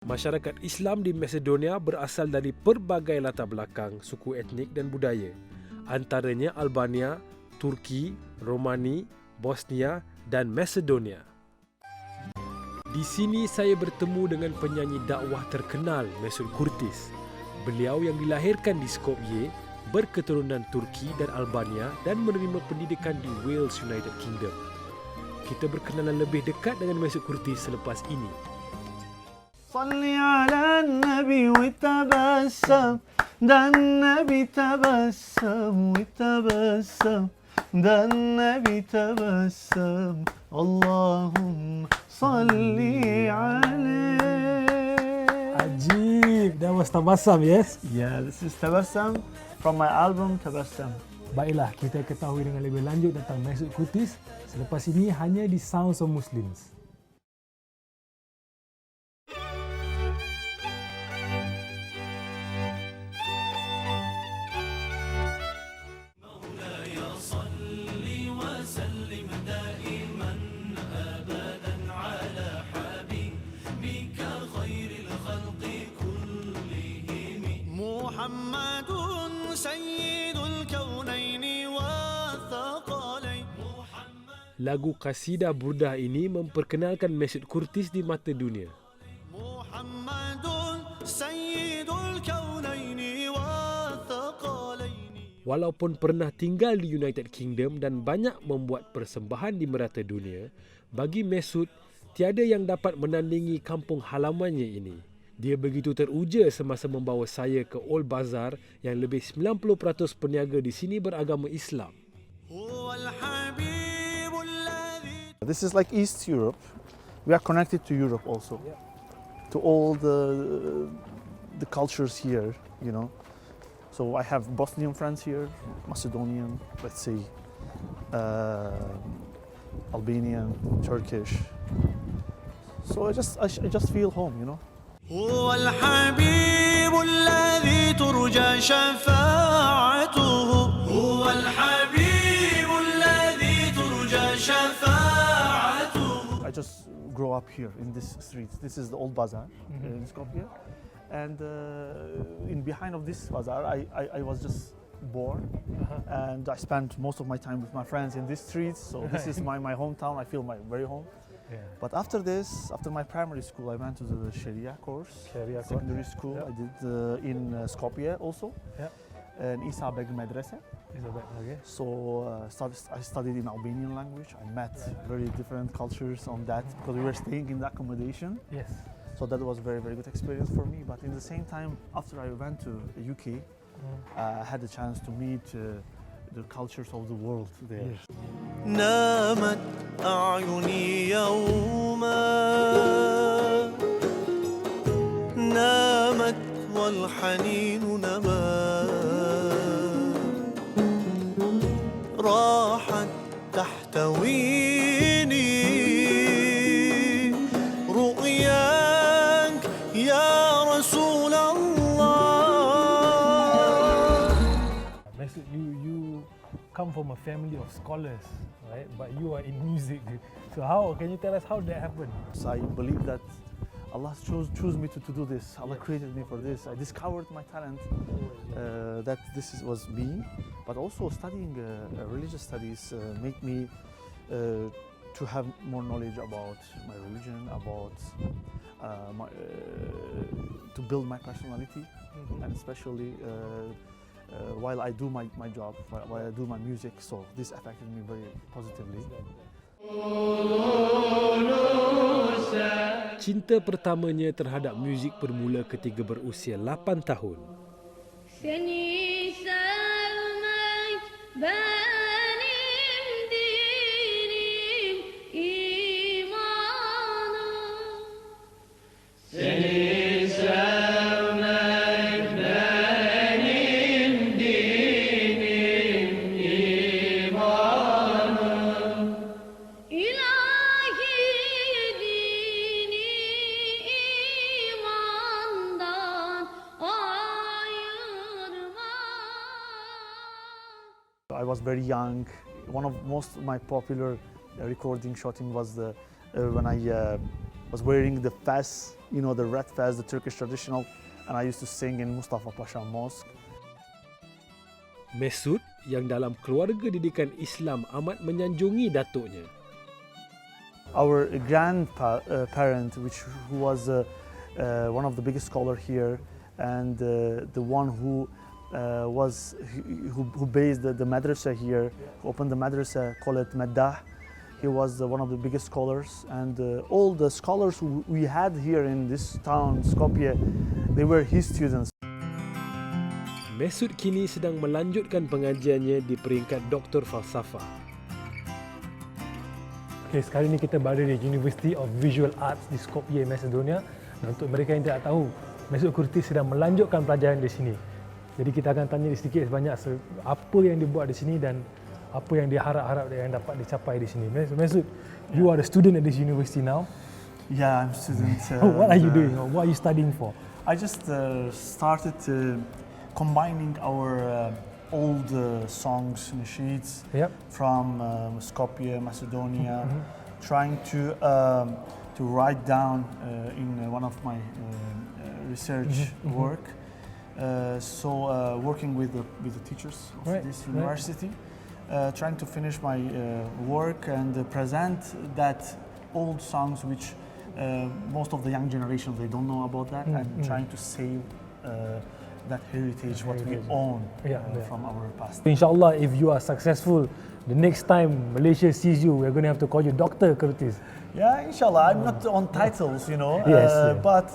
Masyarakat Islam di Macedonia berasal dari pelbagai latar belakang, suku etnik dan budaya. Antaranya Albania, Turki, Romani, Bosnia dan Macedonia. Di sini saya bertemu dengan penyanyi dakwah terkenal Mesut Kurtis. Beliau yang dilahirkan di Skopje, berketurunan Turki dan Albania dan menerima pendidikan di Wales, United Kingdom. Kita berkenalan lebih dekat dengan Mesut Kurtis selepas ini. Salli ala nabi wa tabassam dan nabi tabassam wa tabassam dan nabi tabassam Allahumma salli alayhi. Ajib, that was Tabassam, yes? Yeah, this is Tabassam from my album Tabassam. Baiklah, kita ketahui dengan lebih lanjut tentang Mesut Kurtis selepas ini hanya di Sounds of Muslims. Lagu Qasidah Burdah ini memperkenalkan Mesut Kurtis di mata dunia. Walaupun pernah tinggal di United Kingdom dan banyak membuat persembahan di merata dunia, bagi Mesut, tiada yang dapat menandingi kampung halamannya ini. Dia begitu teruja semasa membawa saya ke Old Bazaar yang lebih 90% peniaga di sini beragama Islam. This is like East Europe. We are connected to Europe also, to all the cultures here, you know. So I have Bosnian friends here, Macedonian, let's say, Albanian, Turkish. So I just feel home, you know. هو الحبيب الذي ترجى شفاعته هو الحبيب الذي ترجى شفاعته. I just grew up here in this street. This is the Old Bazaar in Skopje, and in behind of this bazaar, I was just born, and I spent most of my time with my friends in this street. So this is my hometown. I feel very home. Yeah. But after this, after my primary school, I went to the Sharia course, secondary school. Yeah. I did in Skopje also, and Isa Beg Medrese. Okay. So I studied in Albanian language. I met very different cultures on that because we were staying in the accommodation. Yes. So that was very good experience for me. But in the same time, after I went to the UK, I had the chance to meet the cultures of the world there. Yes. نامت أعيني يوما نامت والحنين نما راحت تحتويني رؤياك يا رسول الله. Mesut, you come from a family of scholars, right? But you are in music. So how can you tell us how that happened? So I believe that Allah chose me to do this. Allah created me for this. I discovered my talent, that was me. But also studying religious studies made me to have more knowledge about my religion, about to build my personality, and especially while I do my job, while I do my music. So this affected me very positively. Cinta pertamanya terhadap muzik bermula ketika berusia 8 tahun. Seni sevmek benim dinim, imanım. Seni sevmek benim dinim, imanım. İlahi dini imandan ayırma. I was very young. One of my popular recording shooting was when I was wearing the fez you know, the red fez, the Turkish traditional, and I used to sing in Mustafa Pasha Mosque. Mesut yang dalam keluarga didikan Islam amat menyanjungi datuknya. Our grandparent, who was one of the biggest scholar here, and the one who based the madrasa here, who opened the madrasa, called it Maddah. He was one of the biggest scholars, and all the scholars who we had here in this town, Skopje, they were his students. Mesut kini sedang melanjutkan pengajiannya di peringkat Doktor Falsafah. Okay, sekarang ni kita berada di University of Visual Arts di Skopje, Macedonia. Dan untuk mereka yang tidak tahu, Mesut Kurtis sedang melanjutkan pelajaran di sini. Jadi kita akan tanya sedikit sebanyak apa yang dibuat di sini dan apa yang diharap-harap yang dapat dicapai di sini. Mesut, you are a student at this university now. Yeah, I'm a student. What are you doing? Or what are you studying for? I just started combining our old songs, nasheeds from Skopje, Macedonia, trying to write down in one of my research work. Working with the teachers of this university, trying to finish my work and present that old songs which most of the young generation, they don't know about that, and trying to save that heritage, what we own from our past. Inshallah, if you are successful, the next time Malaysia sees you, we're going to have to call you Dr. Kurtis. Yeah, inshallah. I'm not on titles, you know, but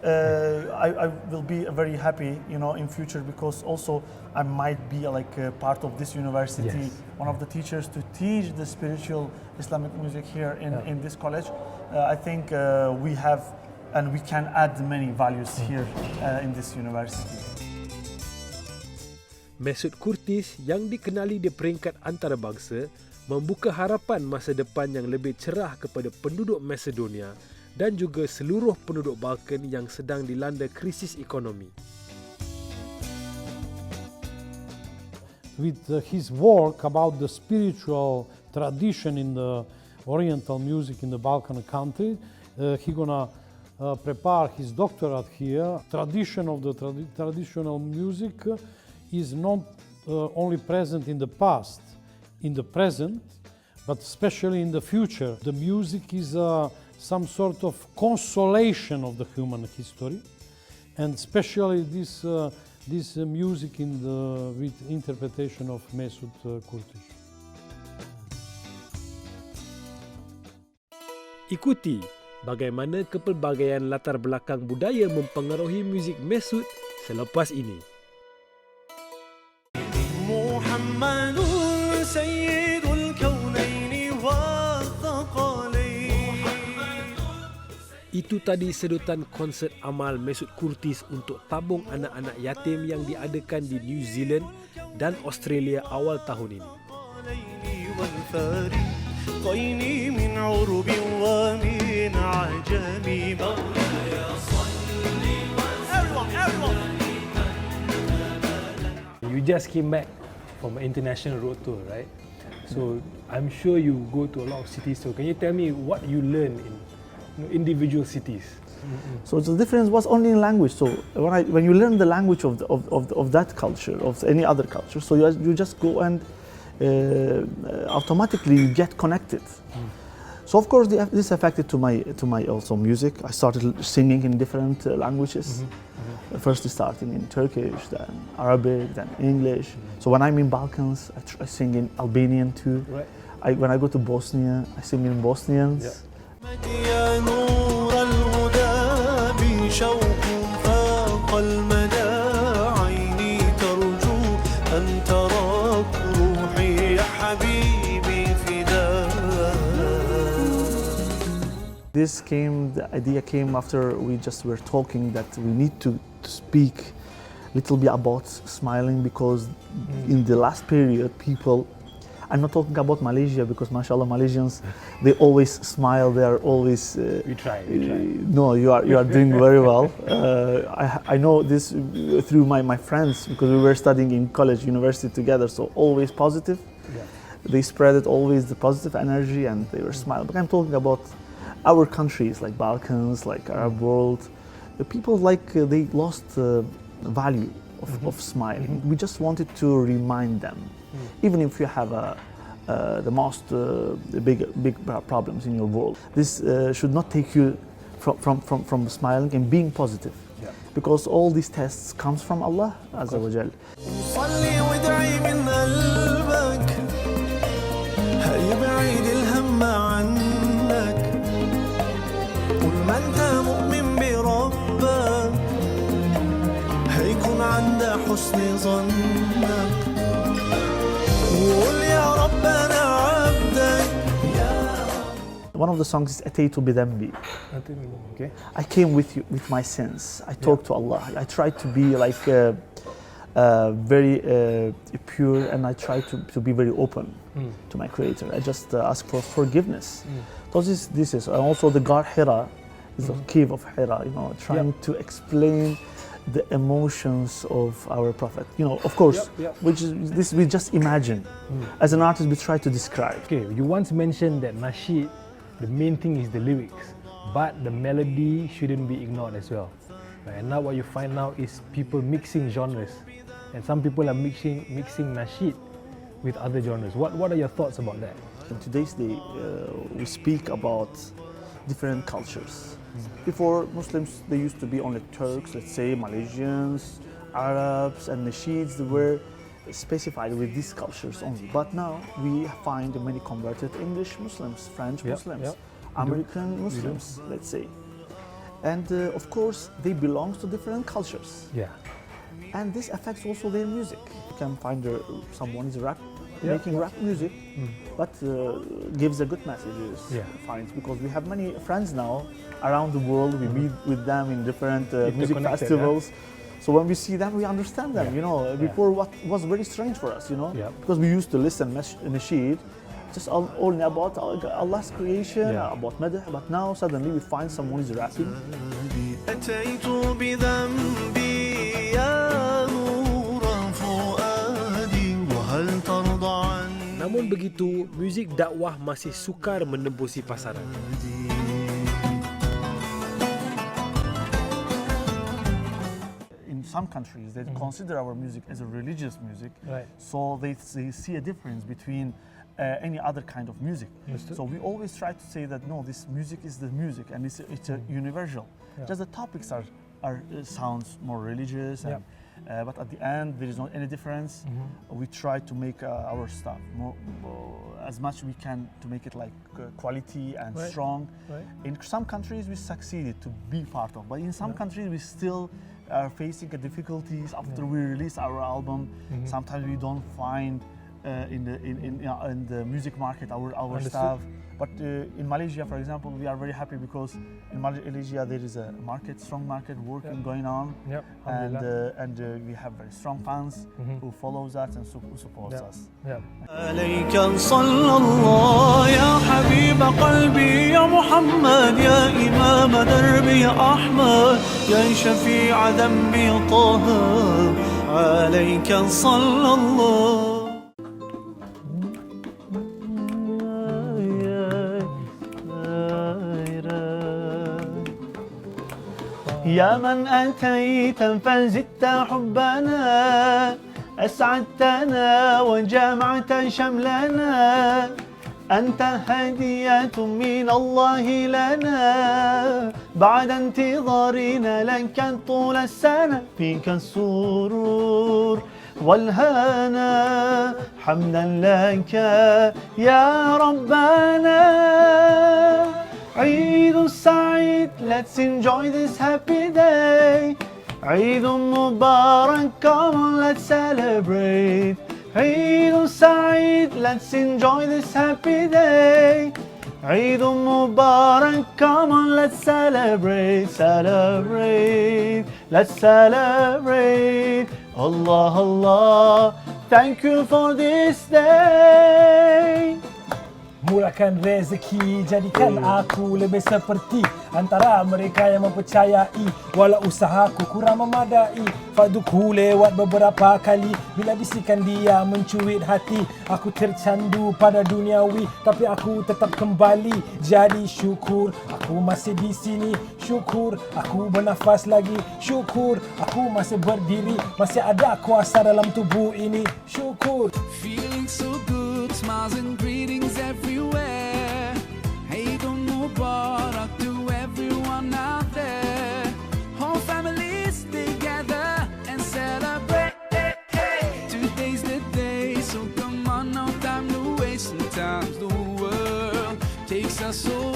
I will be very happy, you know, in future, because also I might be like a part of this university, one of the teachers to teach the spiritual Islamic music here in this college. I think we have and we can add many values here in this university. Mesut Kurtis yang dikenali di peringkat antarabangsa membuka harapan masa depan yang lebih cerah kepada penduduk Macedonia dan juga seluruh penduduk Balkan yang sedang dilanda krisis ekonomi. With his work about the spiritual tradition in the Oriental music in the Balkan country, he gonna prepare his doctorate here. Tradition of the traditional music is not only present in the past, in the present, but especially in the future. The music is some sort of consolation of the human history, and especially this music with interpretation of Mesut Kurtis. Ikuti bagaimana kepelbagaian latar belakang budaya mempengaruhi muzik Mesut selepas ini. Itu tadi sedutan konsert amal Mesut Kurtis untuk tabung anak-anak yatim yang diadakan di New Zealand dan Australia awal tahun ini. You just came back from an international road tour, right? So I'm sure you go to a lot of cities. So can you tell me what you learned in individual cities? So the difference was only in language. So when you learn the language of that culture, of any other culture, so you just go and automatically you get connected. So of course this affected to my also music. I started singing in different languages. First starting in Turkish, then Arabic, then English. So when I'm in Balkans, I sing in Albanian too. Right. When I go to Bosnia, I sing in Bosnians. Yeah. The idea came after we just were talking that we need to speak a little bit about smiling, because in the last period people, I'm not talking about Malaysia, because mashallah Malaysians, they always smile, they are always We try. No, you are doing very well. I know this through my friends, because we were studying in college, university together, so always positive. They spread it always the positive energy and they were smiling. But I'm talking about our countries like Balkans, like Arab world, the people they lost value of smiling. We just wanted to remind them, even if you have the most big problems in your world, this should not take you from smiling and being positive, because all these tests comes from Allah Azza wa Jal. صلي وادعي من قلبك هيبعد الهم عنك طول ما انت مؤمن بربك هيكون عند حسن ظنك وقول يا رب انا عبدك. One of the songs is أتيت بذنبي. Okay. I came with my sins. I talked to Allah. I tried to be very pure, and I try to be very open to my Creator. I just ask for forgiveness. This is and also the God Hira is the cave of Hira. Trying to explain the emotions of our Prophet. Of course, which is this we just imagine. As an artist, we try to describe. Okay, you once mentioned that nasheed, the main thing is the lyrics, but the melody shouldn't be ignored as well. Right? And now what you find now is people mixing genres, and some people are mixing nasheed with other genres. What are your thoughts about that? In today's day, we speak about different cultures. Before, Muslims, they used to be only Turks, let's say Malaysians, Arabs, and nasheeds. They were specified with these cultures only. But now we find many converted English Muslims, French Muslims, American Muslims, let's say. And of course, they belong to different cultures. Yeah. And this affects also their music. You can find someone is making rap music, but gives a good messages. Finds, because we have many friends now around the world. We meet with them in different music festivals. So when we see them, we understand them. Before what was very strange for us, because we used to listen nasheed just only about Allah's creation, about madh, but now suddenly we find someone is rapping. أتيت بذنبي يا نور فؤادي وهل ترضى عني. Namun begitu, muzik dakwah masih sukar menembusi pasaran. In some countries, they consider our music as a religious music, Right. so they see a difference between any other kind of music. Understood. So we always try to say that no, this music is the music, and it's a universal. Just the topics are sounds more religious, and, but at the end there is not any difference. We try to make our stuff more as much we can to make it like quality and strong. Right. In some countries we succeeded to be part of, but in some countries we still are facing difficulties after we release our album. Sometimes we don't find in the music market our stuff. But in Malaysia, for example, we are very happy because in Malaysia there is a strong market working going on, and we have very strong fans who follows us and who supports us. عليك صلى الله يا حبيب قلبي يا محمد يا إمام دربي يا أحمد يا شفيع ذنبي يا طه عليك صلى الله. يا من أتيت فزدت حبنا أسعدتنا وجمعت شملنا أنت هدية من الله لنا بعد انتظارنا لك طول السنة فيك السرور والهنا حمدا لك يا ربنا. عيد سعيد, let's enjoy this happy day. عيد مبارك, come on let's celebrate. عيد سعيد, let's enjoy this happy day. عيد مبارك, come on let's celebrate, celebrate, let's celebrate. Allah, Allah, thank you for this day. Murahkan rezeki, jadikan aku lebih seperti antara mereka yang mempercayai. Walau usahaku kurang memadai, fakduku lewat beberapa kali. Bila bisikan dia mencuit hati, aku tercandu pada duniawi, tapi aku tetap kembali. Jadi syukur aku masih di sini, syukur aku bernafas lagi, syukur aku masih berdiri, masih ada kuasa dalam tubuh ini, syukur. Feeling so good, smiles and greetings everywhere. Hey, don't Mubarak to everyone out there. Whole families together and celebrate. Today's the day, so come on, no time to waste. Sometimes the world takes us so